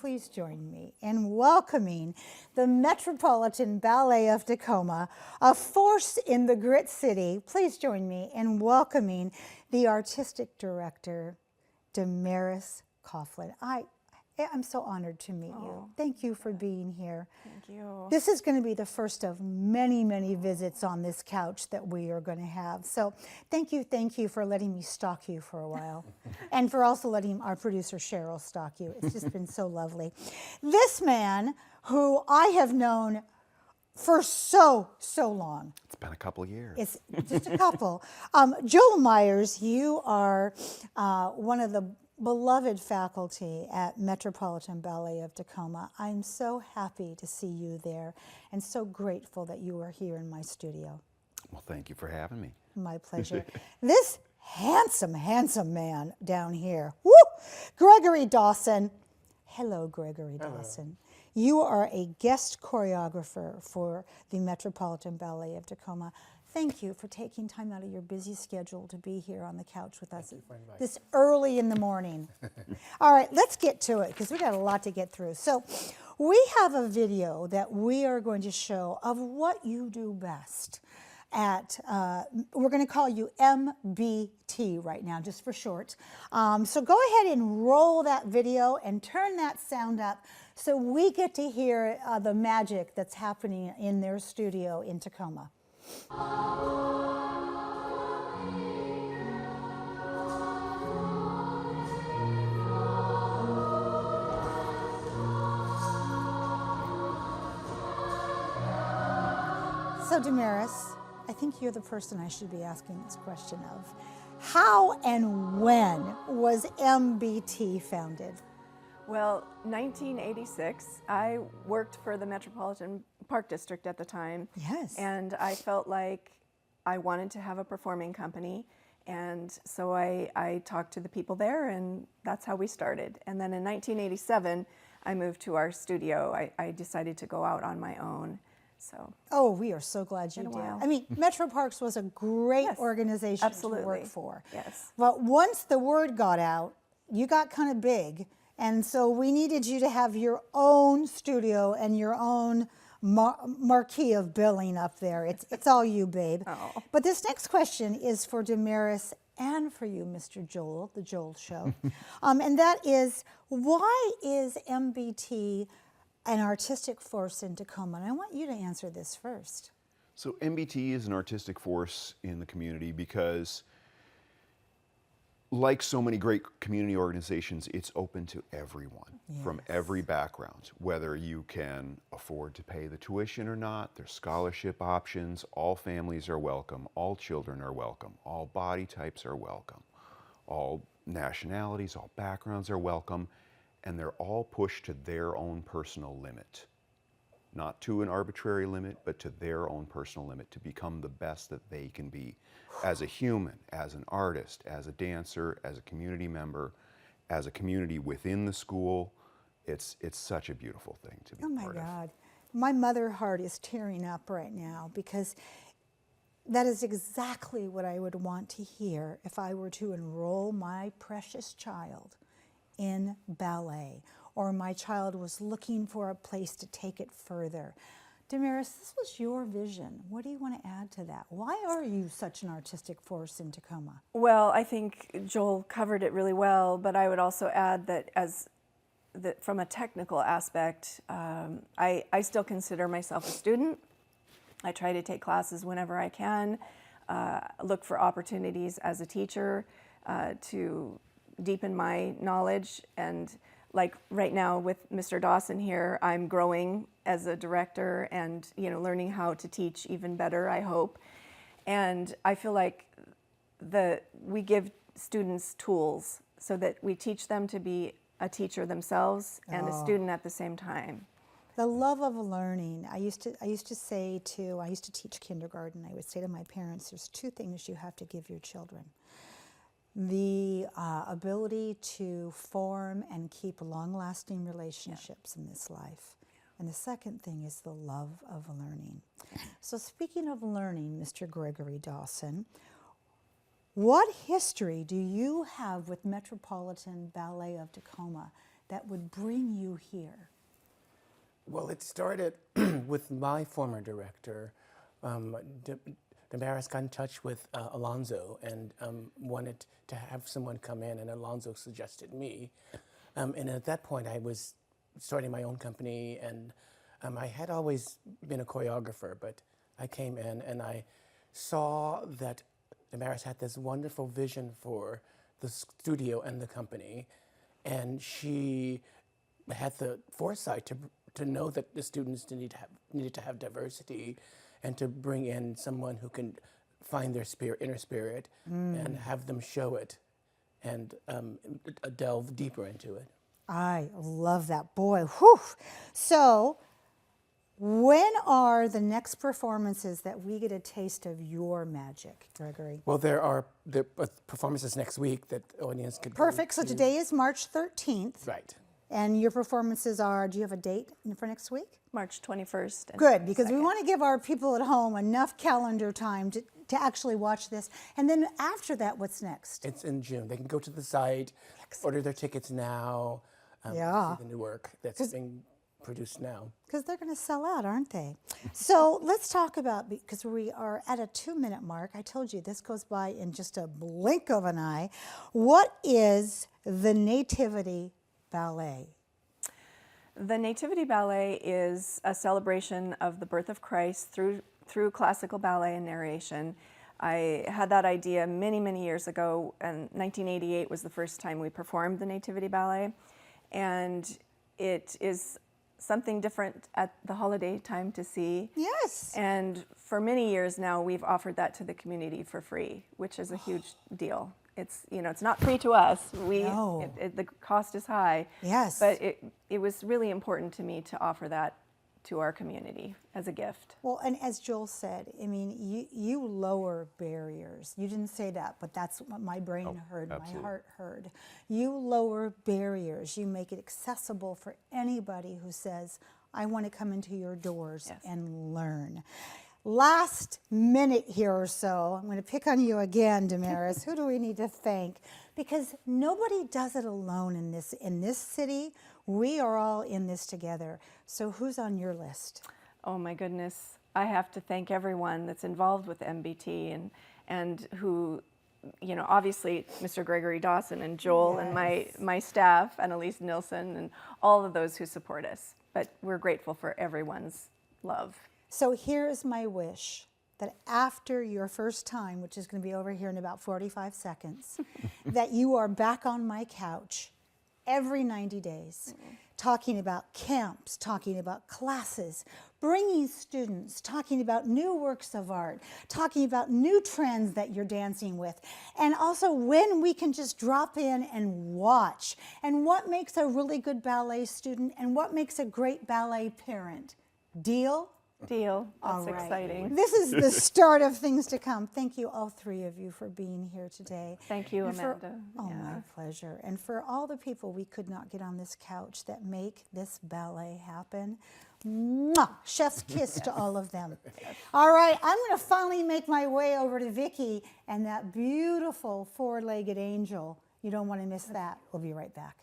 please join me in welcoming the Metropolitan Ballet of Tacoma, a force in the Grit City. Please join me in welcoming the artistic director, Damaris Coughlin. I'm so honored to meet you. Thank you for being here. Thank you. This is going to be the first of many, many visits on this couch that we are going to have. So thank you for letting me stalk you for a while. And for also letting our producer Cheryl stalk you. It's just been so lovely. This man, who I have known for so long. It's been a couple years. It's just a couple. Joel Myers, you are one of the beloved faculty at Metropolitan Ballet of Tacoma. I'm so happy to see you there and so grateful that you are here in my studio. Well, thank you for having me. My pleasure. This handsome man down here, woo, Gregory Dawson. Hello, Gregory Dawson. You are a guest choreographer for the Metropolitan Ballet of Tacoma. Thank you for taking time out of your busy schedule to be here on the couch with us this early in the morning. All right, let's get to it because we got a lot to get through. So we have a video that we are going to show of what you do best at, we're going to call you MBT right now, just for short. So go ahead and roll that video and turn that sound up so we get to hear the magic that's happening in their studio in Tacoma. So Damaris, I think you're the person I should be asking this question of. How and when was MBT founded? Well, 1986, I worked for the Metropolitan Park District at the time. Yes. And I felt like I wanted to have a performing company. And so I talked to the people there, and that's how we started. And then in 1987, I moved to our studio. I decided to go out on my own. So. Oh, we are so glad you did. I mean, Metro Parks was a great organization absolutely. to work for. Yes. But once the word got out, you got kind of big. And so we needed you to have your own studio and your own marquee of billing up there. It's all you, babe. Oh. But this next question is for Damaris and for you, Mr. Joel, the Joel Show. And that is, why is MBT an artistic force in Tacoma? And I want you to answer this first. So MBT is an artistic force in the community because, like so many great community organizations, it's open to everyone from every background. Whether you can afford to pay the tuition or not, there's scholarship options. All families are welcome. All children are welcome. All body types are welcome. All nationalities, all backgrounds are welcome. And they're all pushed to their own personal limit. Not to an arbitrary limit, but to their own personal limit to become the best that they can be as a human, as an artist, as a dancer, as a community member, as a community within the school. It's such a beautiful thing to be part of. Oh my God. My mother heart is tearing up right now because that is exactly what I would want to hear if I were to enroll my precious child in ballet, or my child was looking for a place to take it further. Damaris, this was your vision. What do you want to add to that? Why are you such an artistic force in Tacoma? Well, I think Joel covered it really well, but I would also add that from a technical aspect, I still consider myself a student. I try to take classes whenever I can, look for opportunities as a teacher to deepen my knowledge. And like right now with Mr. Dawson here, I'm growing as a director and learning how to teach even better, I hope. And I feel like we give students tools so that we teach them to be a teacher themselves and a student at the same time. The love of learning. I used to teach kindergarten. I would say to my parents, there's two things you have to give your children. The ability to form and keep long-lasting relationships in this life. And the second thing is the love of learning. So speaking of learning, Mr. Gregory Dawson, what history do you have with Metropolitan Ballet of Tacoma that would bring you here? Well, it started with my former director. Damaris got in touch with Alonzo and wanted to have someone come in, and Alonzo suggested me. And at that point, I was starting my own company, and I had always been a choreographer, but I came in and I saw that Damaris had this wonderful vision for the studio and the company, and she had the foresight to know that the students needed to have diversity, and to bring in someone who can find their inner spirit, and have them show it, and delve deeper into it. I love that. Boy, whew. So, when are the next performances that we get a taste of your magic, Gregory? Well, there are performances next week that the audience could go Perfect. So to. today is March 13th. Right. And your performances are, do you have a date for next week? March 21st. And Good, because we 2nd. want to give our people at home enough calendar time to actually watch this. And then after that, what's next? It's in June. They can go to the site, order their tickets now, Yeah. see the new work that's being produced now. Because they're going to sell out, aren't they? So let's talk about, because we are at a 2-minute mark. I told you this goes by in just a blink of an eye. What is the Nativity Ballet? The Nativity Ballet is a celebration of the birth of Christ through classical ballet and narration. I had that idea many, many years ago, and 1988 was the first time we performed the Nativity Ballet. And it is something different at the holiday time to see. Yes. And for many years now, we've offered that to the community for free, which is a huge deal. It's, it's not free to us. No. The cost is high. Yes. But it was really important to me to offer that to our community as a gift. Well, and as Joel said, I mean, you lower barriers. You didn't say that, but that's what my brain heard, absolutely. my heart heard. You lower barriers. You make it accessible for anybody who says, I want to come into your doors Yes. and learn. Last minute here or so, I'm going to pick on you again, Damaris. Who do we need to thank? Because nobody does it alone in this city. We are all in this together. So who's on your list? Oh my goodness. I have to thank everyone that's involved with MBT and who, obviously Mr. Gregory Dawson and Joel and my staff, Annalise Nilsson, and all of those who support us. But we're grateful for everyone's love. So here's my wish, that after your first time, which is going to be over here in about 45 seconds, that you are back on my couch every 90 days, talking about camps, talking about classes, bringing students, talking about new works of art, talking about new trends that you're dancing with, and also when we can just drop in and watch, and what makes a really good ballet student, and what makes a great ballet parent. Deal? Deal. That's All right. exciting. This is the start of things to come. Thank you, all three of you, for being here today. Thank you, And for- Amanda. oh, Yeah. my pleasure. And for all the people we could not get on this couch that make this ballet happen, mwah, chef's kiss to all of them. All right, I'm going to finally make my way over to Vicki and that beautiful four-legged angel. You don't want to miss that. We'll be right back.